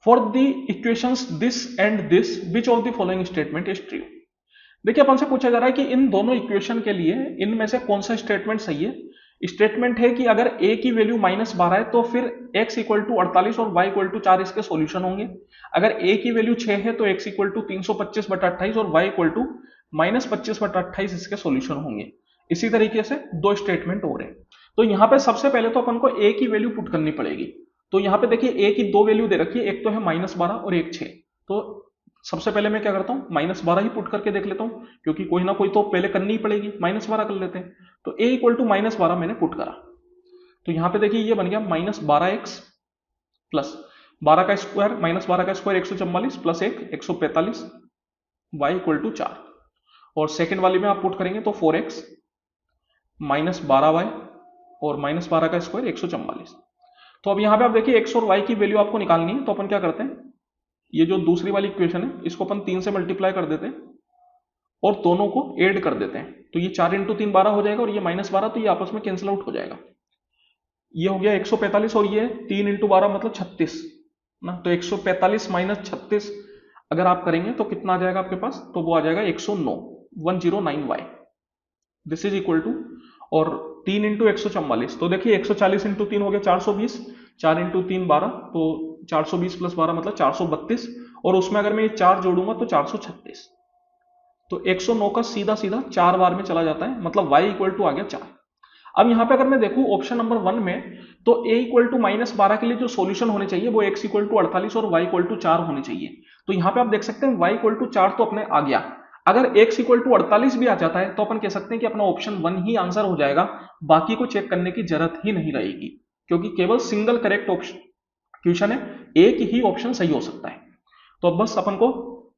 For the equations this and this which of the following statement is true. देखिए अपन से पूछा जा रहा है कि इन दोनों इक्वेशन के लिए इनमें से कौन सा स्टेटमेंट सही है। स्टेटमेंट है कि अगर a की वैल्यू -12 है तो फिर x इक्वल टू 48 और y इक्वल टू 4 इसके सॉल्यूशन होंगे। अगर a की वैल्यू 6 है तो x इक्वल टू 325/28 और y इक्वल टू -25/28 इसके सॉल्यूशन होंगे। इसी तरीके से दो स्टेटमेंट हो रहे हैं। तो यहाँ पे सबसे पहले तो अपन को a की वैल्यू पुट करनी पड़ेगी। तो यहाँ पे देखिए a की दो वैल्यू दे रखी है, एक तो है -12 और एक 6। तो सबसे पहले मैं क्या करता हूँ, -12 ही पुट करके देख लेता हूँ, क्योंकि कोई ना कोई तो पहले करनी ही पड़ेगी। -12 कर लेते हैं। तो a इक्वल टू -12 मैंने पुट करा। तो यहाँ पे देखिए ये बन गया -12x प्लस 12 का स्क्वायर, -12 का square 144 plus 1 145, y equal to 4। और सेकेंड वाली में आप पुट करेंगे तो 4x -12y और -12 का स्क्वायर 144। तो अब यहाँ पे आप देखिए x और y की वैल्यू आपको निकालनी है। तो अपन क्या करते हैं, ये जो दूसरी वाली इक्वेशन है इसको अपन 3 से मल्टीप्लाई कर देते हैं और दोनों को ऐड कर देते हैं। तो ये 4 × 3 12 हो जाएगा और ये -12, तो ये आपस में कैंसिल आउट हो जाएगा। ये हो गया 145 और ये 3 × 12 मतलब 36 ना। तो 145 - 36 अगर आप करेंगे तो कितना आ जाएगा आपके पास, तो वो आ जाएगा 109 109y। This is equal to, और 3 × 144 तो देखिए 140 × 3 हो गया 420, 4 × 3 12, तो 420 + 12 मतलब 432, और उसमें अगर मैं ये 4 जोड़ूंगा तो 436। तो 109 का सीधा सीधा 4 बार में चला जाता है, मतलब y इक्वल टू आ गया 4। अब यहां पे अगर मैं देखूं ऑप्शन नंबर 1 में, तो a इक्वल टू -12 के लिए जो सॉल्यूशन होने चाहिए वो x इक्वल टू 48 और y इक्वल टू 4 होने चाहिए। तो यहां पे आप देख सकते हैं y इक्वल टू 4 तो अपने आ गया। अगर x इक्वल टू 48 भी आ जाता है तो अपन कह सकते हैं कि अपना ऑप्शन 1 ही आंसर हो जाएगा, बाकी को चेक करने की जरूरत ही नहीं रहेगी, क्योंकि केवल सिंगल करेक्ट ऑप्शन क्वेश्चन है, एक ही ऑप्शन सही हो सकता है। तो अब बस अपन को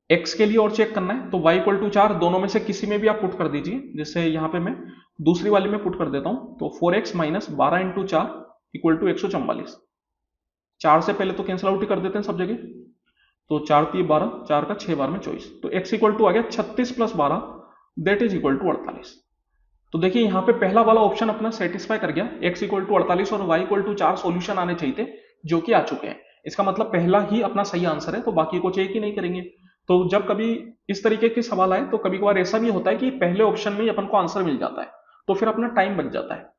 x के लिए और चेक करना है। तो y इक्वल टू 4 दोनों में से किसी में भी आप पुट कर दीजिए। जैसे यहाँ पे मैं दूसरी वाली में पुट कर देता हूं, तो 4x - 12 × 4 इक्वल टू 144। 4 से पहले तो कैंसिल आउट ही कर देते हैं सब जगह। तो 4 × 3 12, 4 का 6 बार में 24, तो x इक्वल टू आ गया 36 + 12 दैट इज इक्वल टू 48। तो देखिए यहाँ पे पहला वाला ऑप्शन अपना सेटिस्फाई कर गया, x इक्वल टू 48 और y इक्वल टू 4 सॉल्यूशन आने चाहिए थे, जो कि आ चुके हैं। इसका मतलब पहला ही अपना सही आंसर है, तो बाकी को चेक ही नहीं करेंगे। तो जब कभी इस तरीके के सवाल आए तो कभी कभार ऐसा भी होता है कि पहले ऑप्शन में ही अपन को आंसर मिल जाता है, तो फिर अपना टाइम बच जाता है।